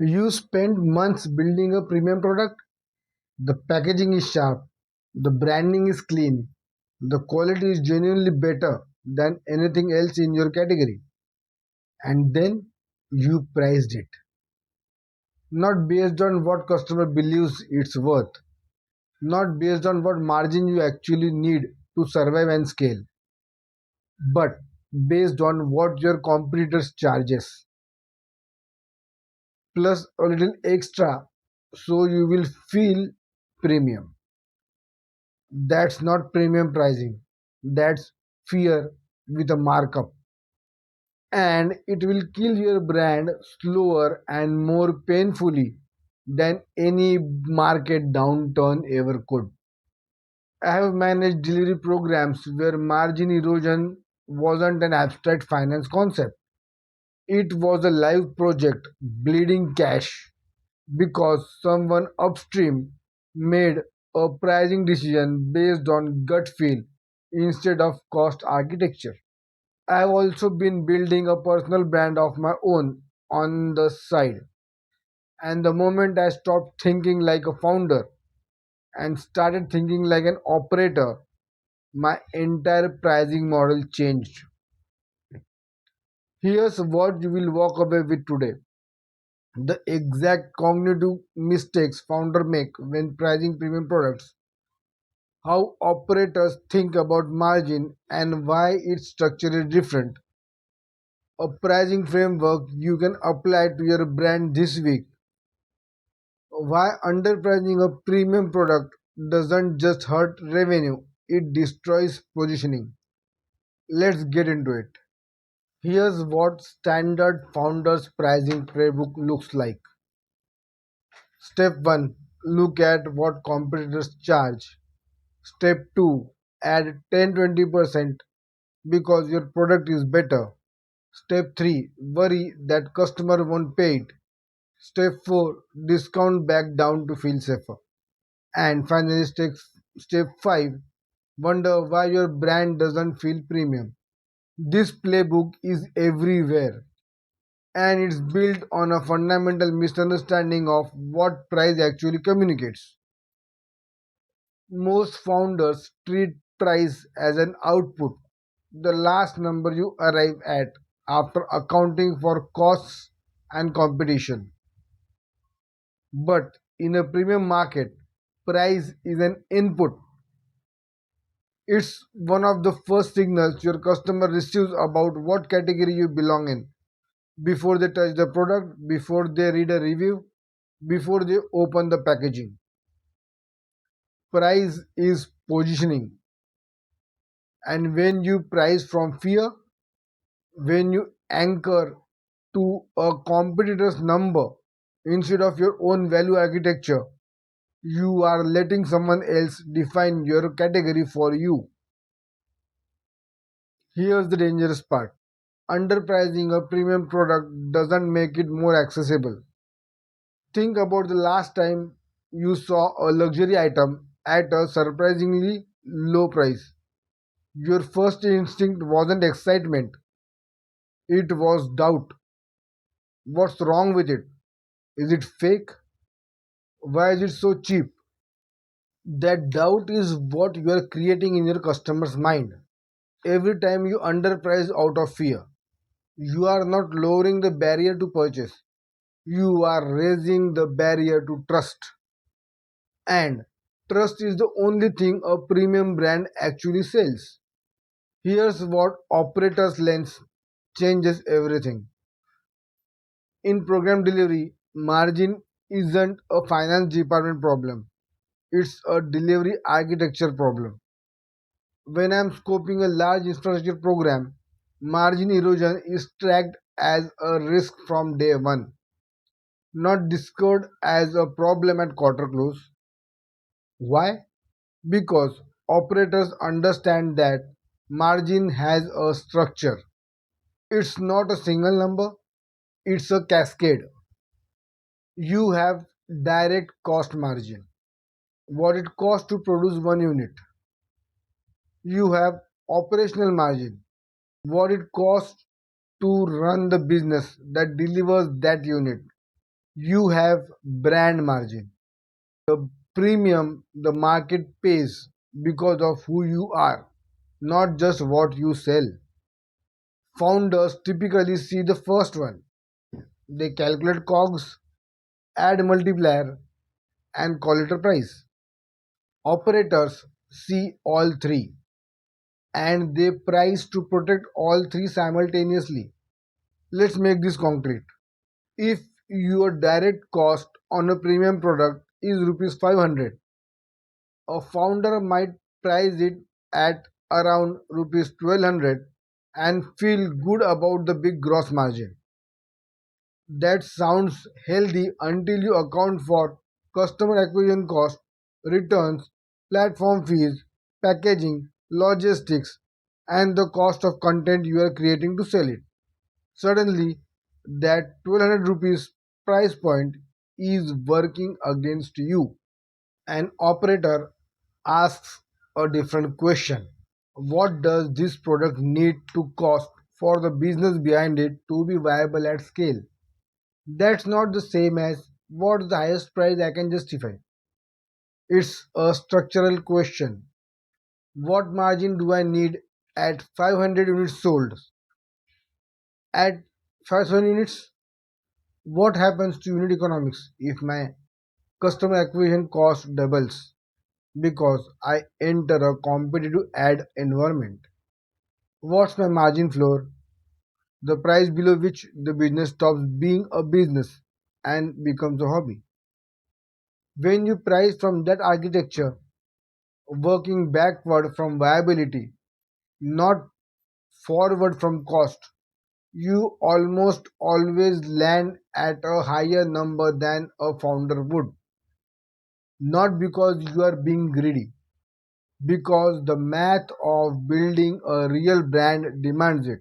You spend months building a premium product, the packaging is sharp, the branding is clean, the quality is genuinely better than anything else in your category, and then you priced it. Not based on what customer believes it's worth, not based on what margin you actually need to survive and scale, but based on what your competitors charges plus a little extra so you will feel premium. That's not premium pricing. That's fear with a markup. And it will kill your brand slower and more painfully than any market downturn ever could. I have managed delivery programs where margin erosion wasn't an abstract finance concept. It was a live project, bleeding cash, because someone upstream made a pricing decision based on gut feel instead of cost architecture. I've also been building a personal brand of my own on the side. And the moment I stopped thinking like a founder and started thinking like an operator, my entire pricing model changed. Here's what you will walk away with today. The exact cognitive mistakes founders make when pricing premium products, how operators think about margin and why its structure is different, a pricing framework you can apply to your brand this week, why underpricing a premium product doesn't just hurt revenue, it destroys positioning. Let's get into it. Here's what standard founders pricing playbook looks like. Step 1, look at what competitors charge. Step 2, add 10-20% because your product is better. Step 3, worry that customer won't pay it. Step 4, discount back down to feel safer. And finally, step 5, wonder why your brand doesn't feel premium. This playbook is everywhere and it's built on a fundamental misunderstanding of what price actually communicates. Most founders treat price as an output, the last number you arrive at after accounting for costs and competition. But in a premium market, price is an input. It's one of the first signals your customer receives about what category you belong in. Before they touch the product, before they read a review, before they open the packaging. Price is positioning. And when you price from fear, when you anchor to a competitor's number instead of your own value architecture, you are letting someone else define your category for you. Here's the dangerous part. Underpricing a premium product doesn't make it more accessible. Think about the last time you saw a luxury item at a surprisingly low price. Your first instinct wasn't excitement, it was doubt. What's wrong with it? Is it fake? Why is it so cheap? That doubt is what you are creating in your customer's mind. Every time you underprice out of fear, you are not lowering the barrier to purchase. You are raising the barrier to trust. And trust is the only thing a premium brand actually sells. Here's what operators lens changes everything. In program delivery, margin isn't a finance department problem. It's a delivery architecture problem. When I'm scoping a large infrastructure program, margin erosion is tracked as a risk from day one, not discovered as a problem at quarter close. Why? Because operators understand that margin has a structure. It's not a single number, it's a cascade. You have direct cost margin, what it costs to produce one unit. You have operational margin, what it costs to run the business that delivers that unit. You have brand margin, the premium the market pays because of who you are, not just what you sell. Founders typically see the first one. They calculate COGS, add multiplier, and call it a price. Operators see all three and they price to protect all three simultaneously. Let's make this concrete. If your direct cost on a premium product is rupees 500, a founder might price it at around rupees 1200 and feel good about the big gross margin. That sounds healthy until you account for customer acquisition cost, returns, platform fees, packaging, logistics, and the cost of content you are creating to sell it. Suddenly, that 1200 rupees price point is working against you. An operator asks a different question. What does this product need to cost for the business behind it to be viable at scale? That's not the same as what's the highest price I can justify. It's a structural question. What margin do I need at 500 units sold? At 500 units, what happens to unit economics if my customer acquisition cost doubles because I enter a competitive ad environment? What's my margin floor? The price below which the business stops being a business and becomes a hobby. When you price from that architecture, working backward from viability, not forward from cost, you almost always land at a higher number than a founder would. Not because you are being greedy, because the math of building a real brand demands it.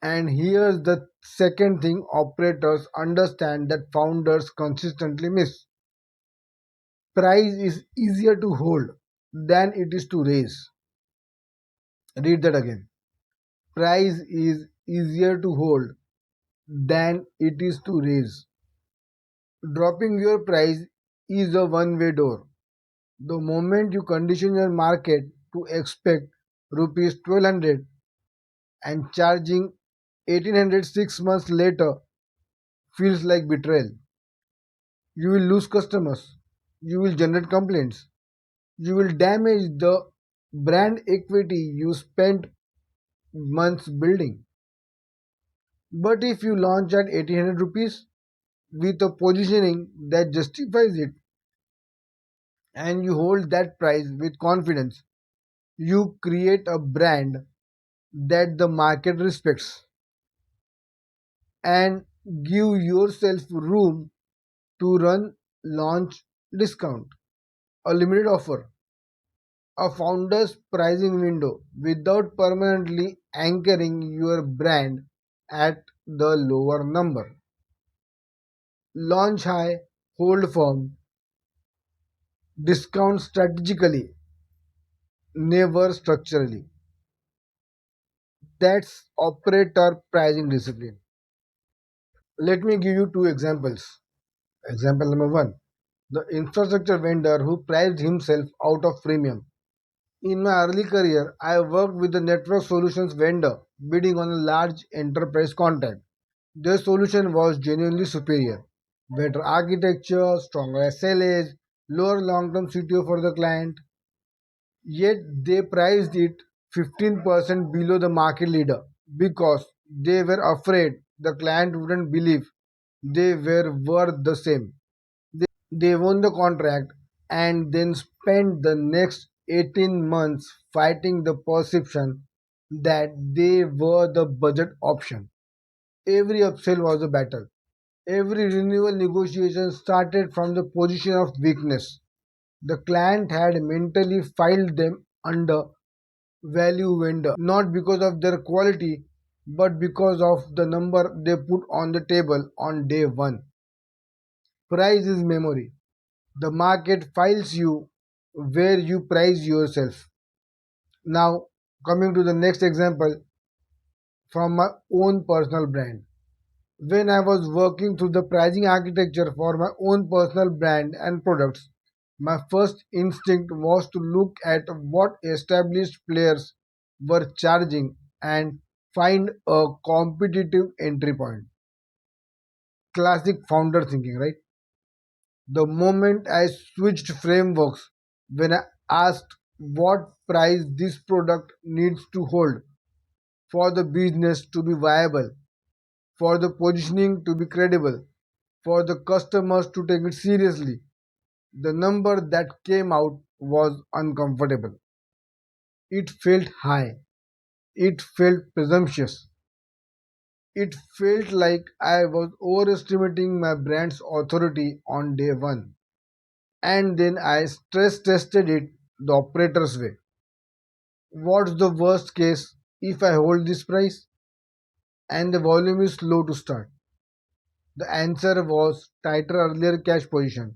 And here's the second thing operators understand that founders consistently miss. Price is easier to hold than it is to raise. Read that again. Price is easier to hold than it is to raise. Dropping your price is a one way door. The moment you condition your market to expect rupees 1200 and charging 1800 6 months later feels like betrayal. You will lose customers. You will generate complaints. You will damage the brand equity you spent months building. But if you launch at 1800 rupees with a positioning that justifies it and you hold that price with confidence, you create a brand that the market respects and give yourself room to run launch discount, a limited offer, a founder's pricing window without permanently anchoring your brand at the lower number. Launch high, hold firm, discount strategically, never structurally. That's operator pricing discipline. Let me give you two examples. Example number one, the infrastructure vendor who priced himself out of premium. In my early career, I worked with a network solutions vendor bidding on a large enterprise contract. Their solution was genuinely superior. Better architecture, stronger SLAs, lower long-term CTO for the client. Yet they priced it 15% below the market leader because they were afraid the client wouldn't believe they were worth the same. They won the contract and then spent the next 18 months fighting the perception that they were the budget option. Every upsell was a battle. Every renewal negotiation started from the position of weakness. The client had mentally filed them under value vendor not because of their quality but because of the number they put on the table on day one. Price is memory. The market files you where you price yourself. Now, coming to the next example from my own personal brand. When I was working through the pricing architecture for my own personal brand and products, my first instinct was to look at what established players were charging and find a competitive entry point. Classic founder thinking, right? The moment I switched frameworks, when I asked what price this product needs to hold for the business to be viable, for the positioning to be credible, for the customers to take it seriously, the number that came out was uncomfortable. It felt high. It felt presumptuous. It felt like I was overestimating my brand's authority on day one. And then I stress tested it the operator's way. What's the worst case if I hold this price and the volume is slow to start? The answer was tighter earlier cash position,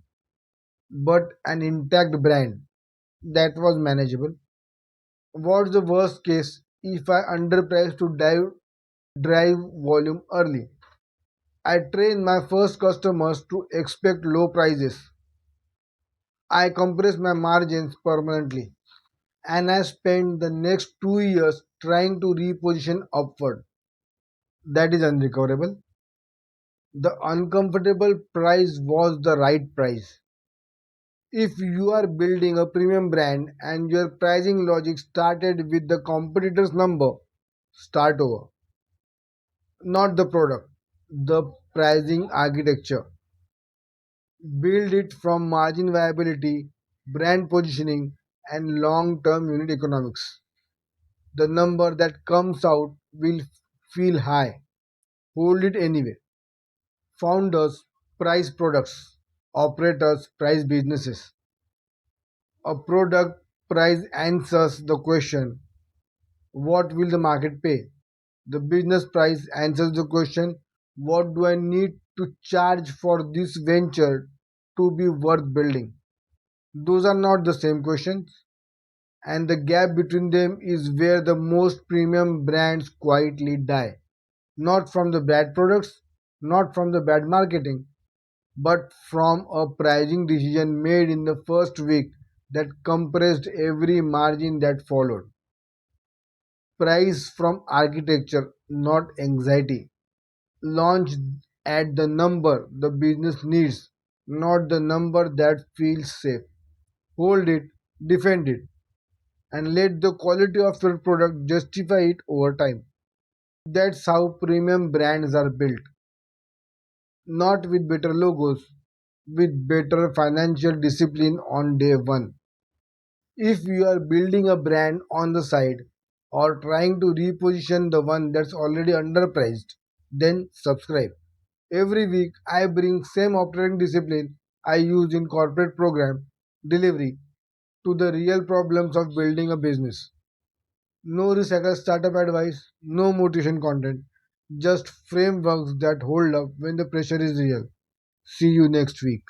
but an intact brand that was manageable. What's the worst case if I underprice to drive volume early? I train my first customers to expect low prices. I compress my margins permanently, and I spend the next 2 years trying to reposition upward. That is unrecoverable. The uncomfortable price was the right price. If you are building a premium brand and your pricing logic started with the competitor's number, start over. Not the product, the pricing architecture. Build it from margin viability, brand positioning, and long term unit economics. The number that comes out will feel high. Hold it anyway. Founders price products, operators price businesses. A product price answers the question, what will the market pay? The business price answers the question, what do I need to charge for this venture to be worth building? Those are not the same questions, and the gap between them is where the most premium brands quietly die. Not from the bad products, not from the bad marketing, but from a pricing decision made in the first week that compressed every margin that followed. Price from architecture, not anxiety. Launch at the number the business needs, not the number that feels safe. Hold it, defend it, and let the quality of your product justify it over time. That's how premium brands are built, not with better logos, with better financial discipline on day one. If you are building a brand on the side or trying to reposition the one that's already underpriced, then subscribe. Every week I bring same operating discipline I use in corporate program delivery to the real problems of building a business. No recycled startup advice, no motivation content, just frameworks that hold up when the pressure is real. See you next week.